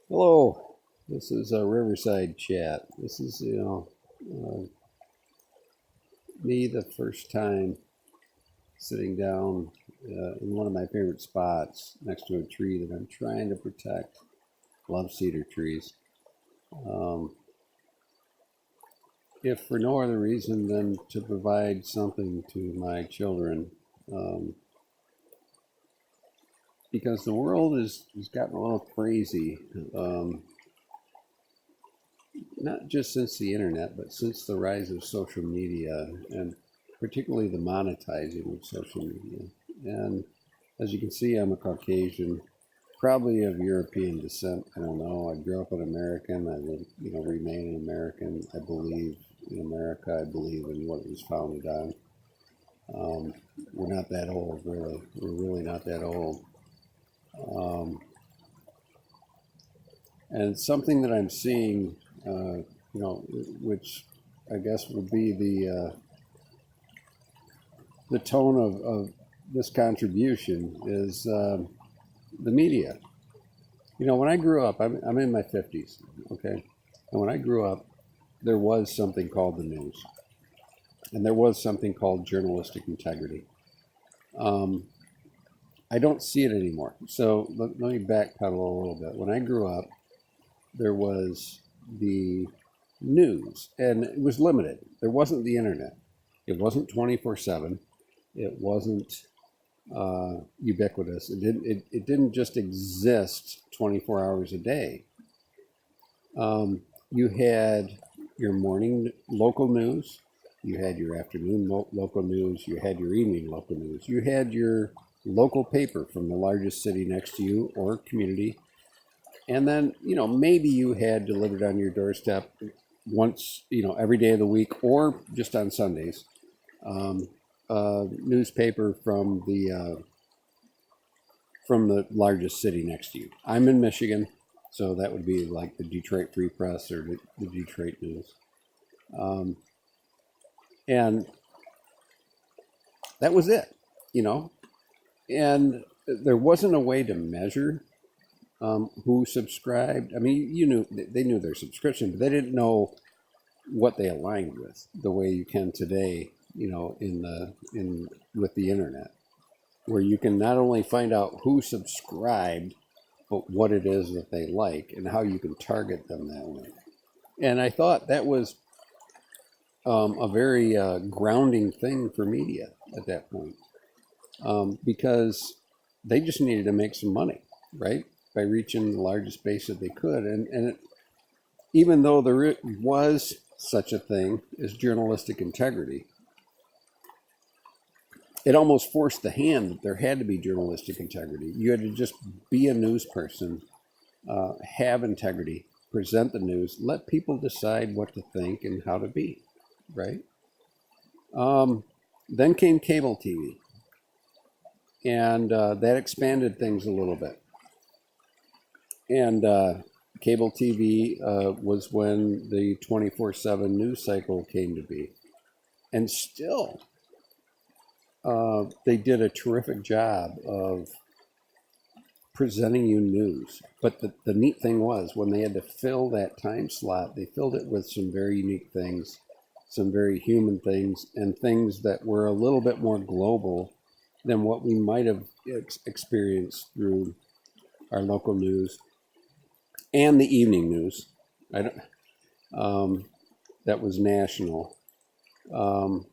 Hello, this is a Riverside Chat. This is, me the first time sitting down in one of my favorite spots next to a tree that I'm trying to protect. Love cedar trees. Um, if for no other reason than to provide something to my children, um, because the world has gotten a little crazy. Not just since the internet, but since the rise of social media and particularly the monetizing of social media. And as you can see, I'm a Caucasian, probably of European descent. I don't know. I grew up an American. I will, remain an American. I believe in America. I believe in what it was founded on. We're not that old, really. We're really not that old. And something that I'm seeing, which I guess would be the tone of this contribution is the media. When I grew up, I'm in my 50s, okay? And when I grew up, there was something called the news, and there was something called journalistic integrity. I don't see it anymore. So let me backpedal a little bit. When I grew up, there was the news, and it was limited. There wasn't the internet. It wasn't 24/7. It wasn't ubiquitous. It didn't just exist 24 hours a day. You had your morning local news. You had your afternoon local news. You had your evening local news. You had your local paper from the largest city next to you or community. And then, maybe you had delivered on your doorstep once, every day of the week or just on Sundays, newspaper from the largest city next to you. I'm in Michigan, so that would be like the Detroit Free Press or the Detroit News. And that was it, and there wasn't a way to measure who subscribed. I mean, they knew their subscription, but they didn't know what they aligned with the way you can today, in with the internet, where you can not only find out who subscribed, but what it is that they like and how you can target them that way. And I thought that was a very grounding thing for media at that point, because they just needed to make some money, right? By reaching the largest base that they could. And even though there was such a thing as journalistic integrity, it almost forced the hand that there had to be journalistic integrity. You had to just be a news person, have integrity, present the news, let people decide what to think and how to be, right? Then came cable TV, and that expanded things a little bit. And cable TV was when the 24/7 news cycle came to be. And still, they did a terrific job of presenting you news. But the neat thing was, when they had to fill that time slot, they filled it with some very unique things, some very human things, and things that were a little bit more global than what we might have experienced through our local news and the evening news. That was national, and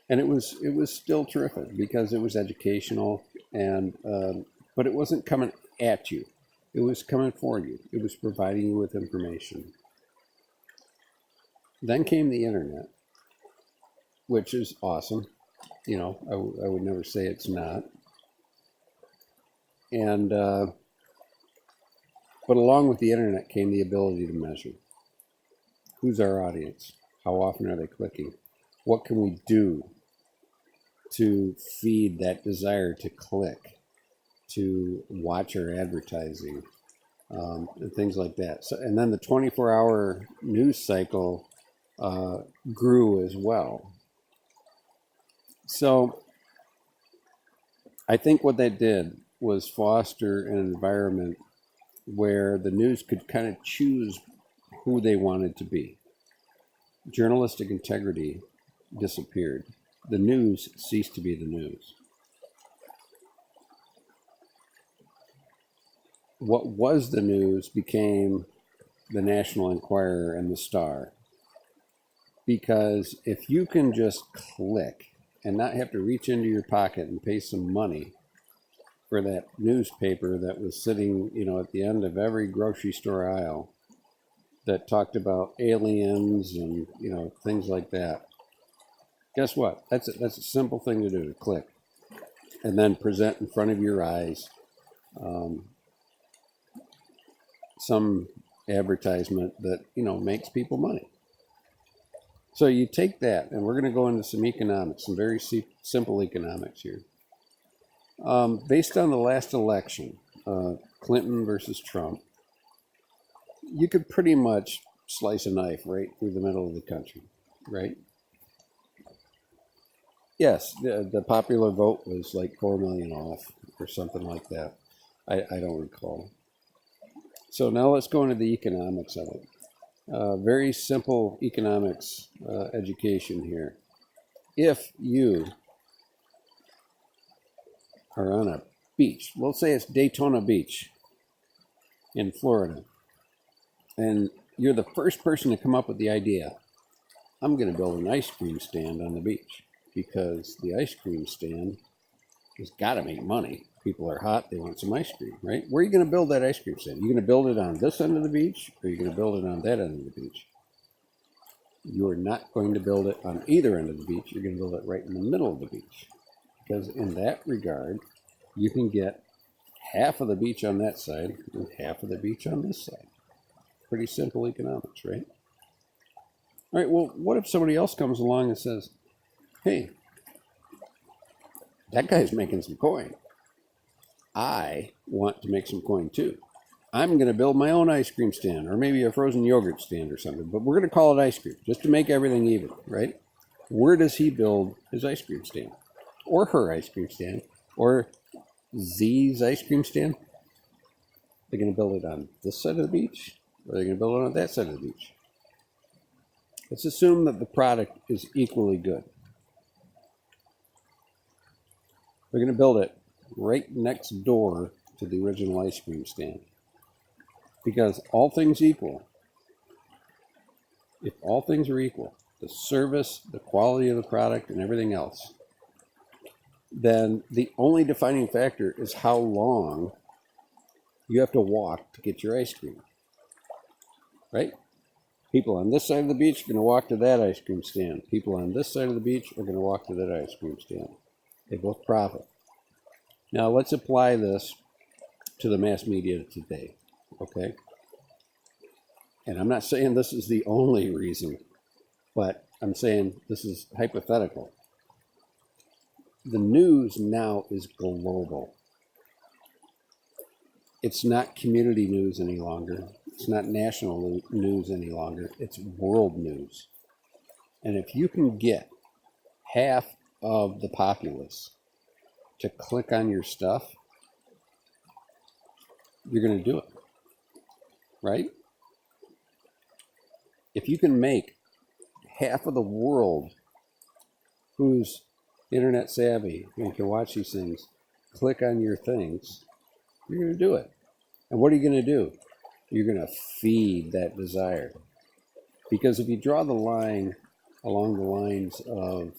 it was still terrific because it was educational, and but it wasn't coming at you; it was coming for you. It was providing you with information. Then came the internet, which is awesome. I would never say it's not. And but along with the internet came the ability to measure. Who's our audience? How often are they clicking? What can we do to feed that desire to click, to watch our advertising, and things like that? So, and then the 24-hour news cycle grew as well. So I think what that did was foster an environment where the news could kind of choose who they wanted to be. Journalistic integrity disappeared. The news ceased to be the news. What was the news became the National Enquirer and the Star. Because if you can just click and not have to reach into your pocket and pay some money for that newspaper that was sitting, at the end of every grocery store aisle that talked about aliens and, things like that. Guess what? That's a simple thing to do, to click. And then present in front of your eyes some advertisement that, makes people money. So you take that, and we're going to go into some economics, some very simple economics here. Based on the last election, Clinton versus Trump, you could pretty much slice a knife right through the middle of the country, right? Yes, the popular vote was like 4 million off or something like that. I don't recall. So now let's go into the economics of it. Very simple economics education here. If you are on a beach, let's say it's Daytona Beach in Florida, and you're the first person to come up with the idea, I'm going to build an ice cream stand on the beach, because the ice cream stand has got to make money. People are hot, they want some ice cream, right? Where are you going to build that ice cream stand? Are you going to build it on this end of the beach, or are you going to build it on that end of the beach? You are not going to build it on either end of the beach. You're going to build it right in the middle of the beach, because in that regard, you can get half of the beach on that side and half of the beach on this side. Pretty simple economics, right? All right, well, what if somebody else comes along and says, hey, that guy's making some coin. I want to make some coin too. I'm going to build my own ice cream stand, or maybe a frozen yogurt stand or something, but we're going to call it ice cream just to make everything even, right? Where does he build his ice cream stand? Or her ice cream stand? Or Z's ice cream stand? They're going to build it on this side of the beach, or they're going to build it on that side of the beach. Let's assume that the product is equally good. They're going to build it right next door to the original ice cream stand. Because all things equal, if all things are equal, the service, the quality of the product, and everything else, then the only defining factor is how long you have to walk to get your ice cream, right? People on this side of the beach are going to walk to that ice cream stand. People on this side of the beach are going to walk to that ice cream stand. They both profit. Now let's apply this to the mass media today, okay? And I'm not saying this is the only reason, but I'm saying this is hypothetical. The news now is global. It's not community news any longer. It's not national news any longer. It's world news. And if you can get half of the populace to click on your stuff, you're going to do it, right? If you can make half of the world who's internet savvy and can watch these things click on your things, you're going to do it. And what are you going to do? You're going to feed that desire. Because if you draw the line along the lines of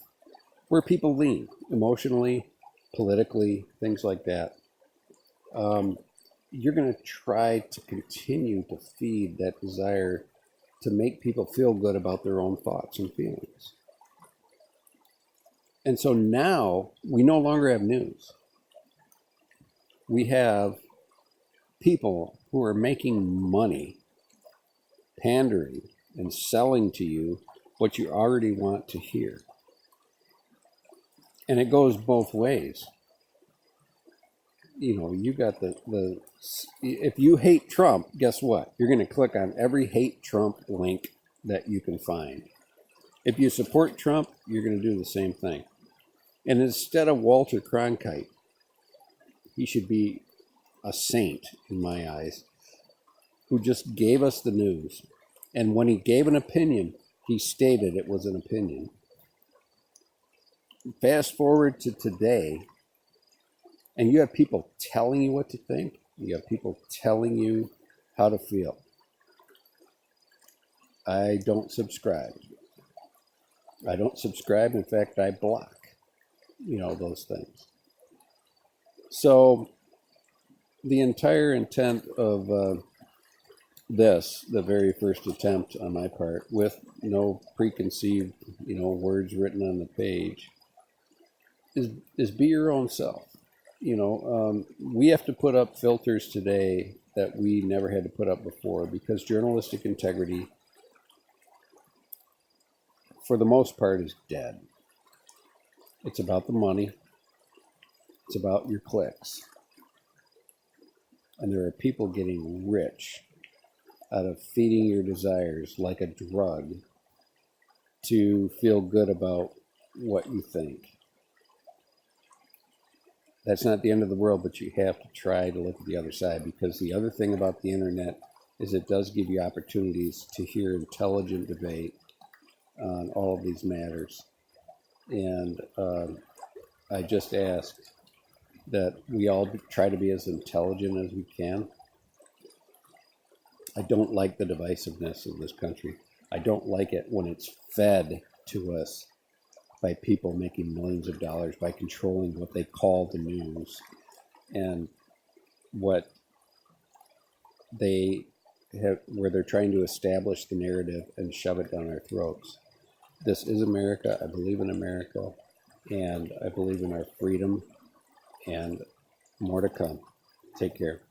where people lean emotionally, politically, things like that, you're going to try to continue to feed that desire to make people feel good about their own thoughts and feelings. And so now we no longer have news. We have people who are making money pandering and selling to you what you already want to hear. And it goes both ways. You know, you got the if you hate Trump, guess what? You're going to click on every hate Trump link that you can find. If you support Trump, you're going to do the same thing. And instead of Walter Cronkite, he should be a saint in my eyes. who just gave us the news. And when he gave an opinion, he stated it was an opinion. Fast forward to today, and you have people telling you what to think. You have people telling you how to feel. I don't subscribe. I don't subscribe. In fact, I block, those things. So the entire intent of this, the very first attempt on my part, with no preconceived, words written on the page, is be your own self. We have to put up filters today that we never had to put up before, because journalistic integrity, for the most part, is dead. It's about the money. It's about your clicks. And there are people getting rich out of feeding your desires like a drug to feel good about what you think. That's not the end of the world, but you have to try to look at the other side, because the other thing about the internet is it does give you opportunities to hear intelligent debate on all of these matters. And I just ask that we all try to be as intelligent as we can. I don't like the divisiveness of this country. I don't like it when it's fed to us by people making millions of dollars by controlling what they call the news and what they have, where they're trying to establish the narrative and shove it down our throats. This is America. I believe in America, and I believe in our freedom, and more to come. Take care.